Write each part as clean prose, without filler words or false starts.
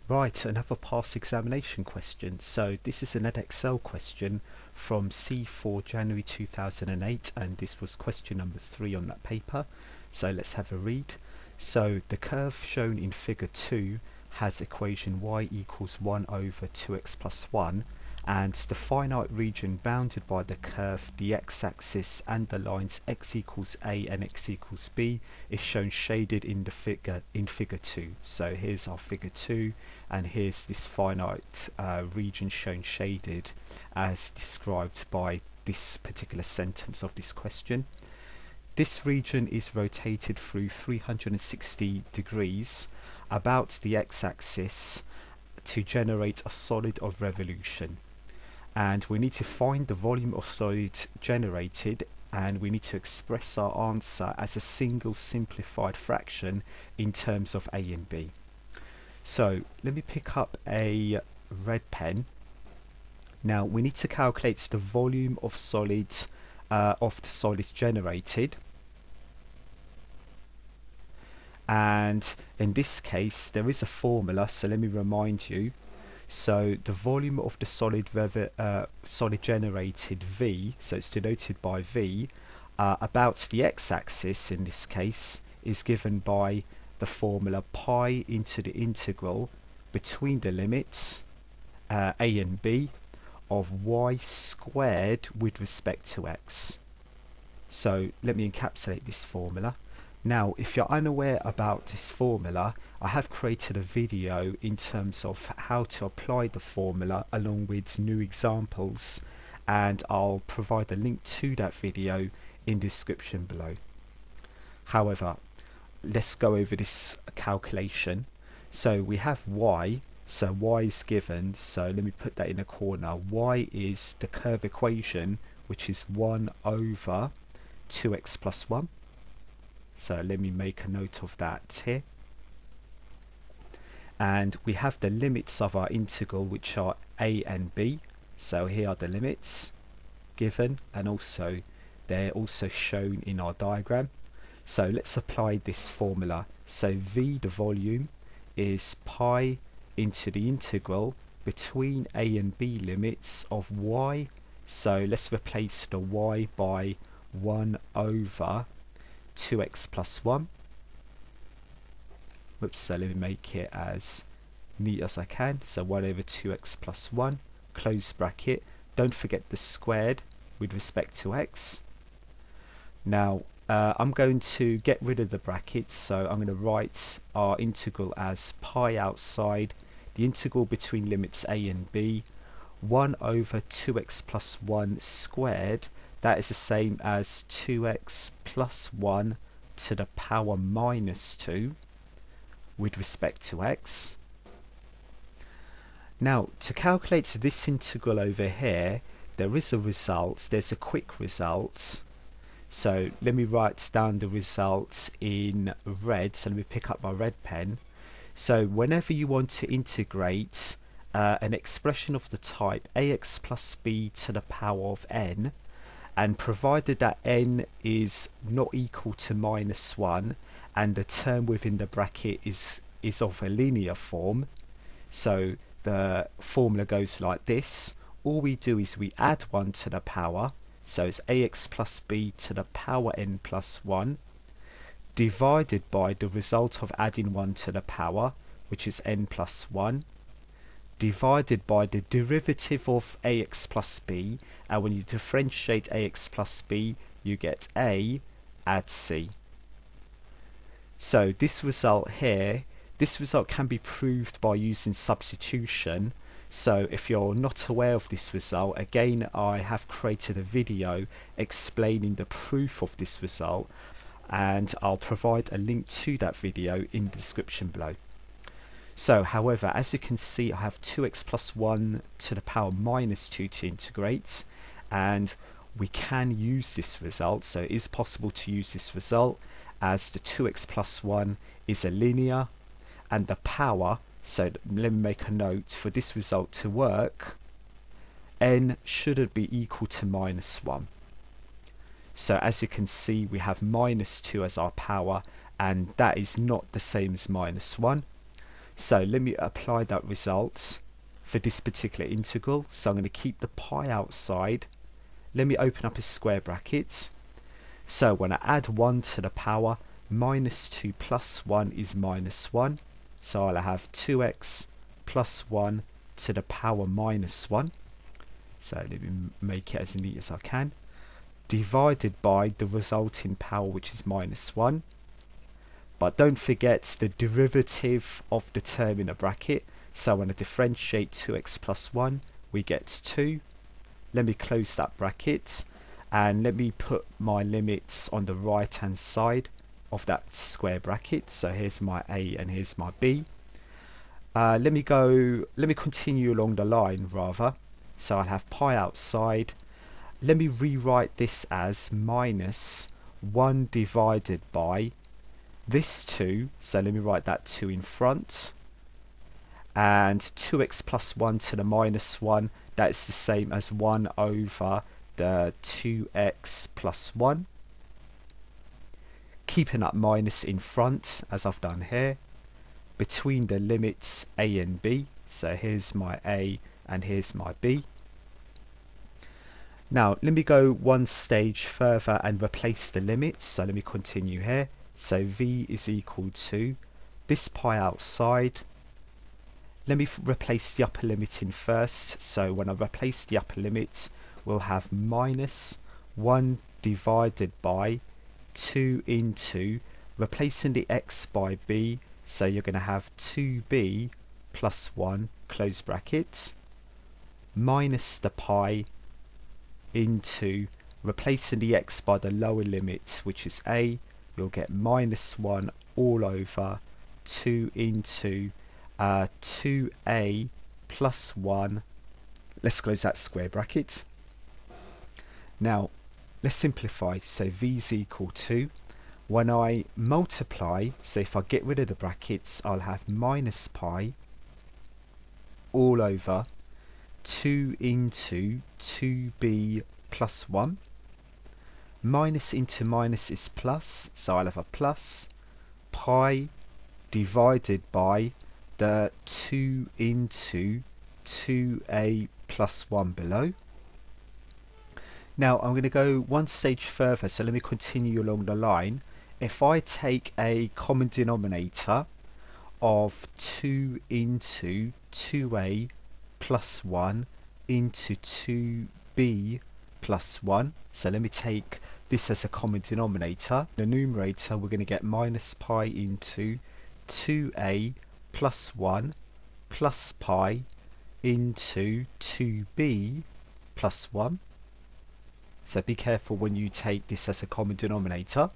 Right, another past examination question. So this is an Edexcel question from C4 January 2008, and this was question number 3 on that paper. So let's have a read. So the curve shown in figure 2 has equation y equals 1 over 2x plus 1, and the finite region bounded by the curve, the x-axis and the lines x equals a and x equals b is shown shaded in the figure 2. So here's our figure 2, and here's this finite region shown shaded as described by this particular sentence of this question. This region is rotated through 360 degrees about the x-axis to generate a solid of revolution. And we need to find the volume of solid generated, and we need to express our answer as a single simplified fraction in terms of a and b. So let me pick up a red pen. Now we need to calculate the volume of solids of the solids generated, and in this case there is a formula, so let me remind you. So the volume of the solid generated V, so it's denoted by V, about the x-axis in this case is given by the formula pi into the integral between the limits a and b of y squared with respect to x. So let me encapsulate this formula. Now, if you're unaware about this formula, I have created a video in terms of how to apply the formula along with new examples, and I'll provide a link to that video in the description below. However, let's go over this calculation. So we have y, so y is given, so let me put that in a corner. Y is the curve equation, which is 1 over 2x plus 1. So let me make a note of that here. And we have the limits of our integral, which are a and b. So here are the limits given, and also they're also shown in our diagram. So let's apply this formula. So v, the volume, is pi into the integral between a and b limits of y. So let's replace the y by 1 over 2x plus 1. Whoops, so let me make it as neat as I can. So 1 over 2x plus 1, close bracket. Don't forget the squared with respect to x. Now I'm going to get rid of the brackets, so I'm going to write our integral as pi outside, the integral between limits a and b, 1 over 2x plus 1 squared. That is the same as 2x plus 1 to the power minus 2 with respect to x. Now, to calculate this integral over here, there is a result. There's a quick result. So let me write down the results in red. So let me pick up my red pen. So whenever you want to integrate an expression of the type ax plus b to the power of n, and provided that n is not equal to minus 1 and the term within the bracket is of a linear form, so the formula goes like this. All we do is we add 1 to the power, so it's ax plus b to the power n plus 1, divided by the result of adding 1 to the power, which is n plus 1, divided by the derivative of ax plus b, and when you differentiate ax plus b you get a add c. So this result here, this result can be proved by using substitution. So if you're not aware of this result, again I have created a video explaining the proof of this result, and I'll provide a link to that video in the description below. So, however, as you can see, I have 2x plus 1 to the power minus 2 to integrate, and we can use this result. So it is possible to use this result, as the 2x plus 1 is a linear, and the power, so let me make a note, for this result to work, n shouldn't be equal to minus 1. So as you can see, we have minus 2 as our power, and that is not the same as minus 1. So let me apply that result for this particular integral. So I'm going to keep the pi outside. Let me open up a square bracket. So when I add 1 to the power, minus 2 plus 1 is minus 1. So I'll have 2x plus 1 to the power minus 1. So let me make it as neat as I can. Divided by the resulting power, which is minus 1. But don't forget the derivative of the term in a bracket. So when I differentiate 2x plus 1, we get 2. Let me close that bracket. And let me put my limits on the right hand side of that square bracket. So here's my a and here's my b. Let me continue along the line rather. So I'll have pi outside. Let me rewrite this as minus 1 divided by this 2. So let me write that 2 in front. And 2x plus 1 to the minus 1, that's the same as 1 over the 2x plus 1. Keeping that minus in front as I've done here. Between the limits a and b. So here's my a and here's my b. Now let me go one stage further and replace the limits. So let me continue here. So v is equal to this pi outside. Let me replace the upper limit in first. So when I replace the upper limit, we'll have minus 1 divided by 2 into replacing the x by b. So you're going to have 2b plus 1 close brackets minus the pi into replacing the x by the lower limit, which is a. You'll get minus 1 all over 2 into 2a plus 1. Let's close that square bracket. Now let's simplify. So v is equal to, when I multiply, so if I get rid of the brackets, I'll have minus pi all over 2 into 2b plus 1. Minus into minus is plus, so I'll have a plus pi divided by the 2 into 2a plus 1 below. Now I'm going to go one stage further, so let me continue along the line. If I take a common denominator of 2 into 2a plus 1 into 2b plus 1, so let me take this as a common denominator. The numerator, we're going to get minus pi into 2a plus 1 plus pi into 2b plus 1. So be careful when you take this as a common denominator.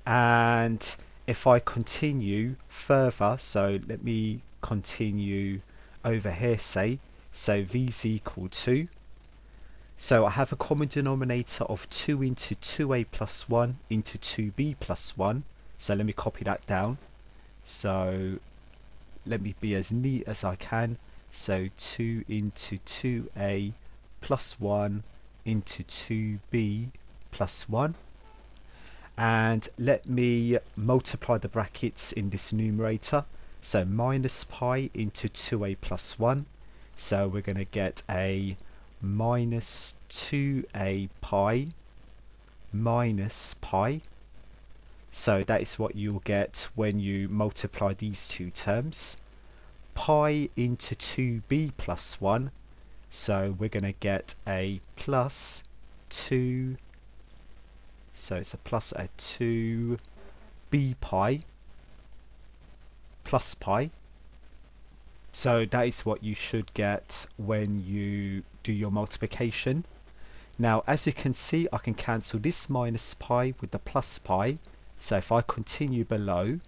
And if I continue further, so let me continue over here, say, so v is equal to, so I have a common denominator of 2 into 2a plus 1 into 2b plus 1. So let me copy that down. So let me be as neat as I can. So 2 into 2a plus 1 into 2b plus 1. And let me multiply the brackets in this numerator. So minus pi into 2a plus 1. So we're going to get a minus 2a pi minus pi. So that is what you'll get when you multiply these two terms. Pi into 2b plus 1. So we're going to get a plus 2. So it's a plus a 2b pi plus pi. So that is what you should get when you do your multiplication. Now as you can see, I can cancel this minus pi with the plus pi. So if I continue below,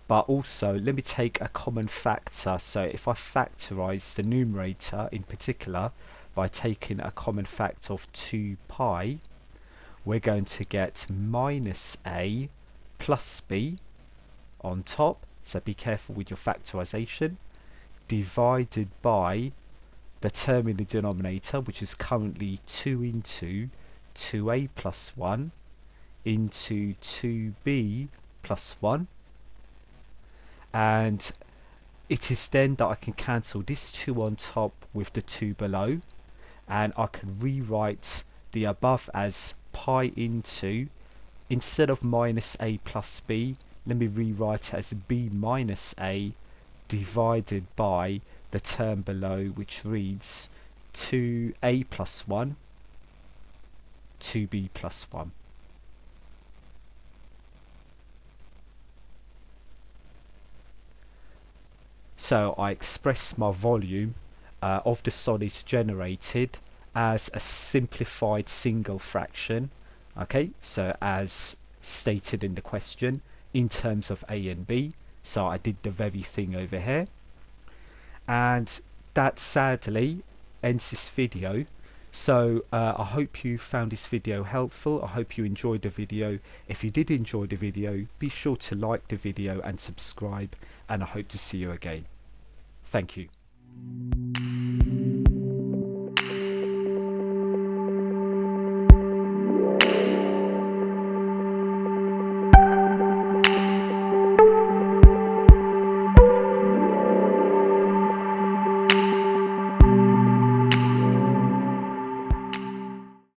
but also let me take a common factor. So if I factorize the numerator in particular by taking a common factor of 2 pi, we're going to get minus a plus b on top. So be careful with your factorization, divided by the term in the denominator, which is currently 2 into 2a plus 1 into 2b plus 1. And it is then that I can cancel this 2 on top with the 2 below, and I can rewrite the above as pi into, instead of minus a plus b, let me rewrite it as b minus a divided by the term below, which reads 2a plus 1, 2b plus 1. So I express my volume of the solids generated as a simplified single fraction, okay, so as stated in the question, in terms of a and b. So I did the very thing over here, and that sadly ends this video. So I hope you found this video helpful. I hope you enjoyed the video. If you did enjoy the video, be sure to like the video and subscribe, and I hope to see you again. Thank you.